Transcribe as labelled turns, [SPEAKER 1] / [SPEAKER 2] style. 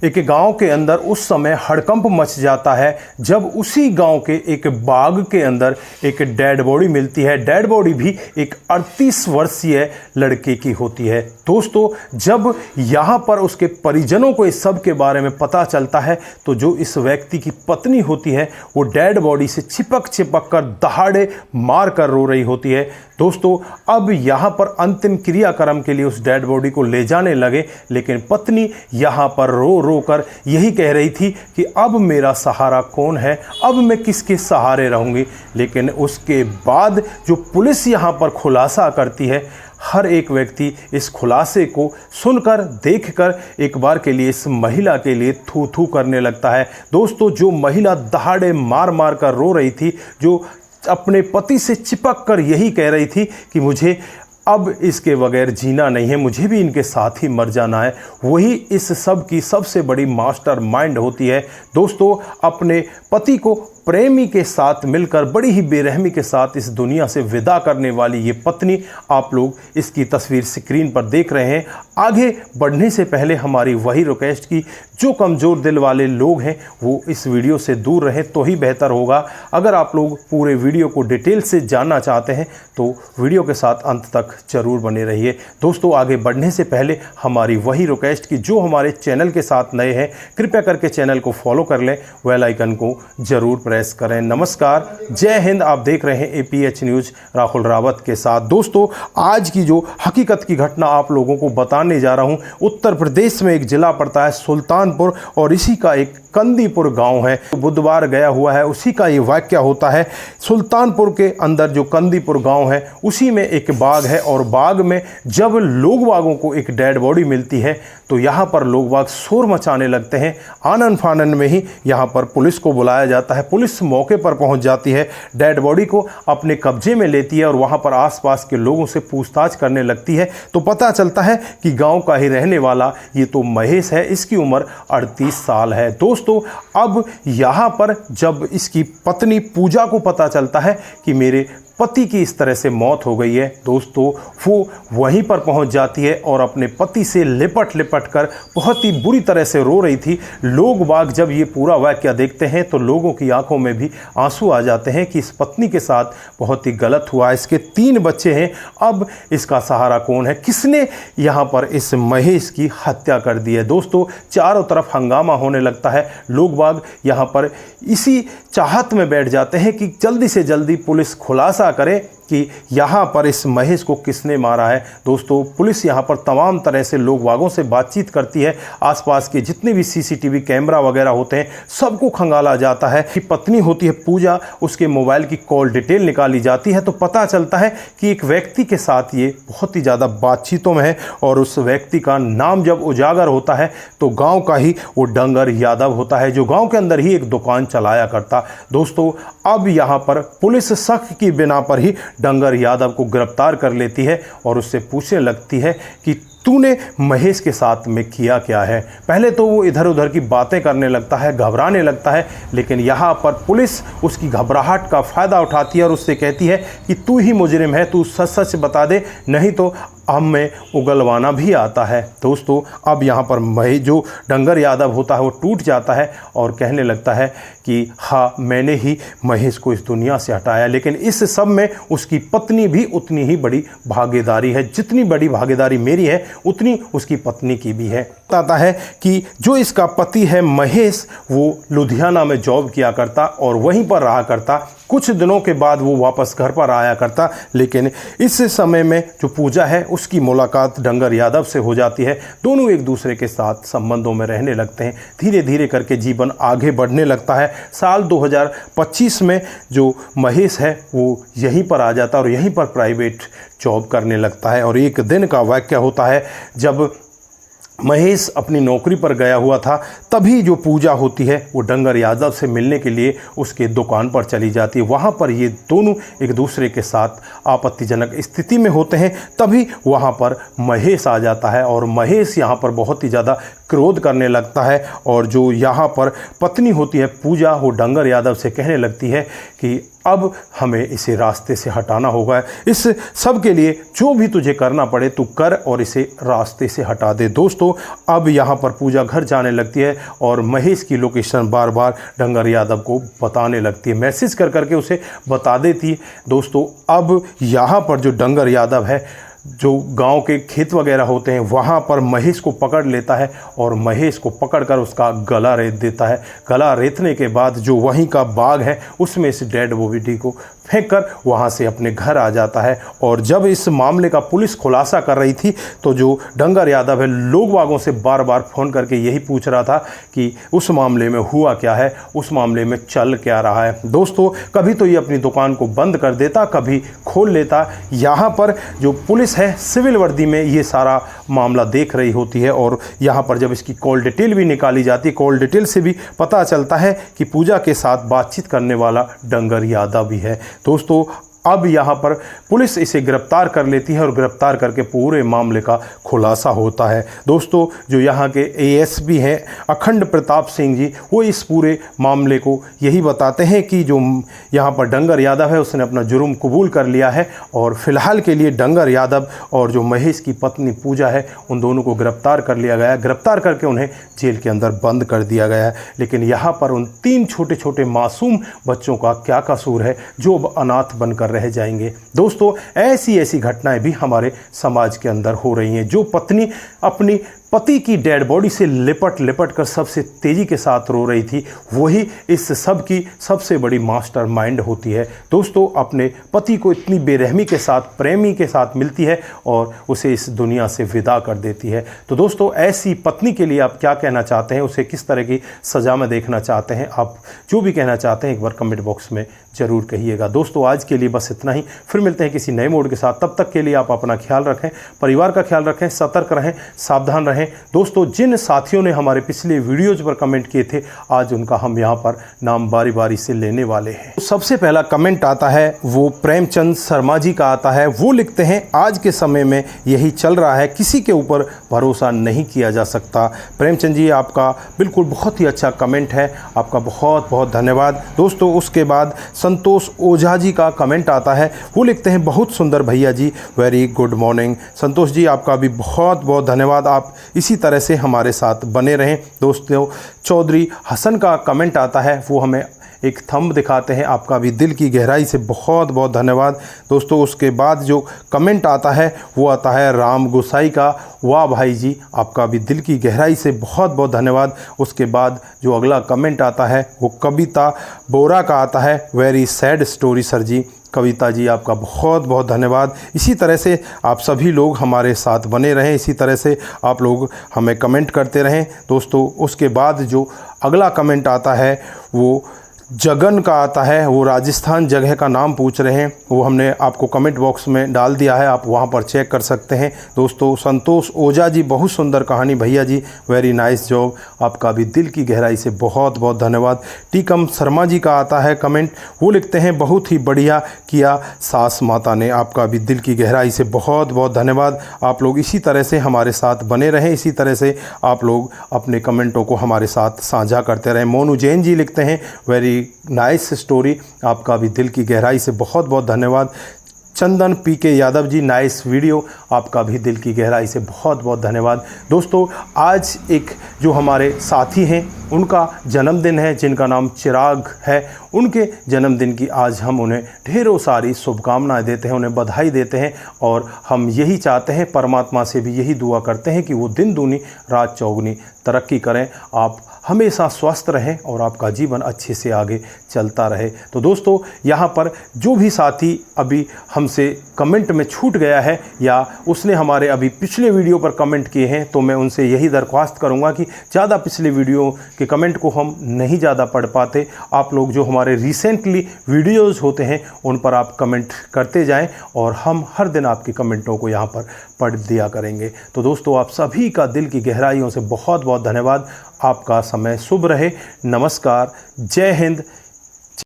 [SPEAKER 1] एक गांव के अंदर उस समय हड़कंप मच जाता है जब उसी गांव के एक बाग के अंदर एक डेड बॉडी मिलती है। डेड बॉडी भी एक 38 वर्षीय लड़के की होती है। दोस्तों, जब यहाँ पर उसके परिजनों को इस सब के बारे में पता चलता है तो जो इस व्यक्ति की पत्नी होती है वो डेड बॉडी से चिपक कर दहाड़े मार कर रो रही होती है। दोस्तों, अब यहाँ पर अंतिम क्रियाक्रम के लिए उस डेड बॉडी को ले जाने लगे, लेकिन पत्नी यहाँ पर रो कर यही कह रही थी कि अब मेरा सहारा कौन है, अब मैं किसके सहारे रहूँगी। लेकिन उसके बाद जो पुलिस यहाँ पर खुलासा करती है, हर एक व्यक्ति इस खुलासे को सुनकर देखकर एक बार के लिए इस महिला के लिए थू थू करने लगता है। दोस्तों, जो महिला दहाड़े मार कर रो रही थी, जो अपने पति से चिपक कर यही कह रही थी कि मुझे अब इसके बगैर जीना नहीं है, मुझे भी इनके साथ ही मर जाना है, वही इस सब की सबसे बड़ी मास्टर माइंड होती है। दोस्तों, अपने पति को प्रेमी के साथ मिलकर बड़ी ही बेरहमी के साथ इस दुनिया से विदा करने वाली ये पत्नी, आप लोग इसकी तस्वीर स्क्रीन पर देख रहे हैं। आगे बढ़ने से पहले हमारी वही रिक्वेस्ट की जो कमज़ोर दिल वाले लोग हैं वो इस वीडियो से दूर रहें तो ही बेहतर होगा। अगर आप लोग पूरे वीडियो को डिटेल से जानना चाहते हैं तो वीडियो के साथ अंत तक ज़रूर बने रहिए। दोस्तों, आगे बढ़ने से पहले हमारी वही रिक्वेस्ट की जो हमारे चैनल के साथ नए हैं, कृपया करके चैनल को फॉलो कर लें, बेल आइकन को ज़रूर प्रेस करें। नमस्कार, जय हिंद। आप देख रहे हैं APH न्यूज़ राहुल रावत के साथ। दोस्तों, आज की जो हकीकत की घटना आप लोगों को बताने जा रहा हूं, उत्तर प्रदेश में एक जिला पड़ता है सुल्तानपुर और इसी का एक कंदीपुर गांव है। बुधवार गया हुआ है, उसी का ये वाकया होता है। सुल्तानपुर के अंदर जो कंदीपुर गांव है उसी में एक बाग है और बाग में जब लोग बागों को एक डेड बॉडी मिलती है तो यहाँ पर लोग बाग शोर मचाने लगते हैं। आनन फानन में ही यहाँ पर पुलिस को बुलाया जाता है। पुलिस मौके पर पहुँच जाती है, डेड बॉडी को अपने कब्जे में लेती है और वहाँ पर आसपास के लोगों से पूछताछ करने लगती है तो पता चलता है कि गांव का ही रहने वाला ये तो महेश है, इसकी उम्र 38 साल है। दोस्तों, अब यहाँ पर जब इसकी पत्नी पूजा को पता चलता है कि मेरे पति की इस तरह से मौत हो गई है, दोस्तों वो वहीं पर पहुंच जाती है और अपने पति से लिपट कर बहुत ही बुरी तरह से रो रही थी। लोग बाग जब ये पूरा वाकया देखते हैं तो लोगों की आंखों में भी आंसू आ जाते हैं कि इस पत्नी के साथ बहुत ही गलत हुआ। इसके 3 बच्चे हैं, अब इसका सहारा कौन है, किसने यहाँ पर इस महेश की हत्या कर दी है। दोस्तों, चारों तरफ हंगामा होने लगता है। लोग बाग यहाँ पर इसी चाहत में बैठ जाते हैं कि जल्दी से जल्दी पुलिस खुलासा करे कि यहाँ पर इस महेश को किसने मारा है। दोस्तों, पुलिस यहाँ पर तमाम तरह से लोग बागों से बातचीत करती है। आसपास के जितने भी CCTV कैमरा वगैरह होते हैं सबको खंगाला जाता है कि पत्नी होती है पूजा, उसके मोबाइल की कॉल डिटेल निकाली जाती है तो पता चलता है कि एक व्यक्ति के साथ ये बहुत ही ज़्यादा बातचीतों में है और उस व्यक्ति का नाम जब उजागर होता है तो गाँव का ही वो डंगर यादव होता है जो गाँव के अंदर ही एक दुकान चलाया करता। दोस्तों, अब यहाँ पर पुलिस शक की बिना पर ही डंगर यादव को गिरफ्तार कर लेती है और उससे पूछने लगती है कि तूने महेश के साथ में किया क्या है। पहले तो वो इधर उधर की बातें करने लगता है, घबराने लगता है, लेकिन यहाँ पर पुलिस उसकी घबराहट का फ़ायदा उठाती है और उससे कहती है कि तू ही मुजरिम है, तू सच सच बता दे, नहीं तो हमें उगलवाना भी आता है। दोस्तों, अब यहाँ पर महेश जो डंगर यादव होता है वो टूट जाता है और कहने लगता है कि हाँ, मैंने ही महेश को इस दुनिया से हटाया। लेकिन इस सब में उसकी पत्नी भी उतनी ही बड़ी भागीदारी है, जितनी बड़ी भागीदारी मेरी है उतनी उसकी पत्नी की भी है। बताता है कि जो इसका पति है महेश, वो लुधियाना में जॉब किया करता और वहीं पर रहा करता। कुछ दिनों के बाद वो वापस घर पर आया करता, लेकिन इस समय में जो पूजा है उसकी मुलाकात डंगर यादव से हो जाती है। दोनों एक दूसरे के साथ संबंधों में रहने लगते हैं। धीरे धीरे करके जीवन आगे बढ़ने लगता है। साल 2025 में जो महेश है वो यहीं पर आ जाता है और यहीं पर प्राइवेट जॉब करने लगता है। और एक दिन का वाकया होता है जब महेश अपनी नौकरी पर गया हुआ था, तभी जो पूजा होती है वो डंगर यादव से मिलने के लिए उसके दुकान पर चली जाती है। वहाँ पर ये दोनों एक दूसरे के साथ आपत्तिजनक स्थिति में होते हैं। तभी वहाँ पर महेश आ जाता है और महेश यहाँ पर बहुत ही ज़्यादा क्रोध करने लगता है और जो यहाँ पर पत्नी होती है पूजा, वो डंगर यादव से कहने लगती है कि अब हमें इसे रास्ते से हटाना होगा, इस सब के लिए जो भी तुझे करना पड़े तू कर और इसे रास्ते से हटा दे। दोस्तों अब यहाँ पर पूजा घर जाने लगती है और महेश की लोकेशन बार बार डंगर यादव को बताने लगती है, मैसेज कर करके उसे बता देती है। दोस्तों अब यहाँ पर जो डंगर यादव है, जो गांव के खेत वगैरह होते हैं वहाँ पर महेश को पकड़ लेता है और महेश को पकड़कर उसका गला रेत देता है। गला रेतने के बाद जो वहीं का बाग है उसमें इस डेड बॉडी को फेंक कर वहाँ से अपने घर आ जाता है। और जब इस मामले का पुलिस खुलासा कर रही थी तो जो डंगर यादव है लोग बागों से बार बार फ़ोन करके यही पूछ रहा था कि उस मामले में हुआ क्या है, उस मामले में चल क्या रहा है। दोस्तों कभी तो ये अपनी दुकान को बंद कर देता, कभी खोल लेता। यहाँ पर जो पुलिस है सिविल वर्दी में ये सारा मामला देख रही होती है और यहाँ पर जब इसकी कॉल डिटेल भी निकाली जाती है, कॉल डिटेल से भी पता चलता है कि पूजा के साथ बातचीत करने वाला डंगर यादव भी है। दोस्तों अब यहाँ पर पुलिस इसे गिरफ्तार कर लेती है और गिरफ्तार करके पूरे मामले का खुलासा होता है। दोस्तों जो यहाँ के एएसपी हैं अखंड प्रताप सिंह जी, वो इस पूरे मामले को यही बताते हैं कि जो यहाँ पर डंगर यादव है उसने अपना जुर्म कबूल कर लिया है और फिलहाल के लिए डंगर यादव और जो महेश की पत्नी पूजा है उन दोनों को गिरफ्तार कर लिया गया है। गिरफ्तार करके उन्हें जेल के अंदर बंद कर दिया गया है। लेकिन यहाँ पर उन 3 छोटे छोटे मासूम बच्चों का क्या कसूर है जो अब अनाथ बनकर रह जाएंगे। दोस्तों ऐसी घटनाएं भी हमारे समाज के अंदर हो रही हैं। जो पत्नी अपनी पति की डेड बॉडी से लिपट कर सबसे तेजी के साथ रो रही थी, वही इस सब की सबसे बड़ी मास्टरमाइंड होती है। दोस्तों अपने पति को इतनी बेरहमी के साथ, प्रेमी के साथ मिलती है और उसे इस दुनिया से विदा कर देती है। तो दोस्तों ऐसी पत्नी के लिए आप क्या कहना चाहते हैं, उसे किस तरह की सज़ा में देखना चाहते हैं, आप जो भी कहना चाहते हैं एक बार कमेंट बॉक्स में ज़रूर कहिएगा। दोस्तों आज के लिए बस इतना ही, फिर मिलते हैं किसी नए मोड के साथ। तब तक के लिए आप अपना ख्याल रखें, परिवार का ख्याल रखें, सतर्क रहें, सावधान रहें। दोस्तों जिन साथियों ने हमारे पिछले वीडियोज पर कमेंट किए थे आज उनका हम यहाँ पर नाम बारी बारी से लेने वाले हैं। तो सबसे पहला कमेंट आता है वो प्रेमचंद शर्मा जी का आता है। वो लिखते हैं आज के समय में यही चल रहा है, किसी के ऊपर भरोसा नहीं किया जा सकता। प्रेमचंद जी आपका बिल्कुल बहुत ही अच्छा कमेंट है, आपका बहुत बहुत धन्यवाद। दोस्तों उसके बाद संतोष ओझा जी का कमेंट आता है। वो लिखते हैं बहुत सुंदर भैया जी, very good morning. Santosh ji आपका भी बहुत बहुत धन्यवाद, आप इसी तरह से हमारे साथ बने रहें। दोस्तों चौधरी हसन का कमेंट आता है, वो हमें एक थंब दिखाते हैं, आपका भी दिल की गहराई से बहुत बहुत धन्यवाद। दोस्तों उसके बाद जो कमेंट आता है वो आता है राम गोसाई का, वाह भाई जी आपका भी दिल की गहराई से बहुत बहुत धन्यवाद। उसके बाद जो अगला कमेंट आता है वो कविता बोरा का आता है, वेरी सैड स्टोरी सर जी। कविता जी आपका बहुत बहुत धन्यवाद। इसी तरह से आप सभी लोग हमारे साथ बने रहें, इसी तरह से आप लोग हमें कमेंट करते रहें। दोस्तों उसके बाद जो अगला कमेंट आता है वो जगन का आता है, वो राजस्थान जगह का नाम पूछ रहे हैं, वो हमने आपको कमेंट बॉक्स में डाल दिया है, आप वहाँ पर चेक कर सकते हैं। दोस्तों संतोष ओझा जी बहुत सुंदर कहानी भैया जी, वेरी नाइस जॉब, आपका भी दिल की गहराई से बहुत बहुत धन्यवाद। टीकम शर्मा जी का आता है कमेंट, वो लिखते हैं बहुत ही बढ़िया किया सास माता ने, आपका भी दिल की गहराई से बहुत बहुत धन्यवाद। आप लोग इसी तरह से हमारे साथ बने रहें, इसी तरह से आप लोग अपने कमेंटों को हमारे साथ साझा करते रहें। मोनू जैन जी लिखते हैं वेरी नाइस स्टोरी, आपका भी दिल की गहराई से बहुत बहुत धन्यवाद। चंदन पीके यादव जी नाइस वीडियो, आपका भी दिल की गहराई से बहुत बहुत धन्यवाद। दोस्तों आज एक जो हमारे साथी हैं उनका जन्मदिन है, जिनका नाम चिराग है। उनके जन्मदिन की आज हम उन्हें ढेरों सारी शुभकामनाएं देते हैं, उन्हें बधाई देते हैं और हम यही चाहते हैं, परमात्मा से भी यही दुआ करते हैं कि वो दिन दूनी रात चौगुनी तरक्की करें, आप हमेशा स्वस्थ रहें और आपका जीवन अच्छे से आगे चलता रहे। तो दोस्तों यहाँ पर जो भी साथी अभी हमसे कमेंट में छूट गया है या उसने हमारे अभी पिछले वीडियो पर कमेंट किए हैं, तो मैं उनसे यही दरख्वास्त करूँगा कि ज़्यादा पिछले वीडियो के कमेंट को हम नहीं ज़्यादा पढ़ पाते, आप लोग जो हमारे रिसेंटली वीडियोज़ होते हैं उन पर आप कमेंट करते जाएँ और हम हर दिन आपके कमेंटों को यहाँ पर पढ़ दिया करेंगे। तो दोस्तों आप सभी का दिल की गहराइयों से बहुत बहुत धन्यवाद। आपका समय शुभ रहे। नमस्कार, जय हिंद,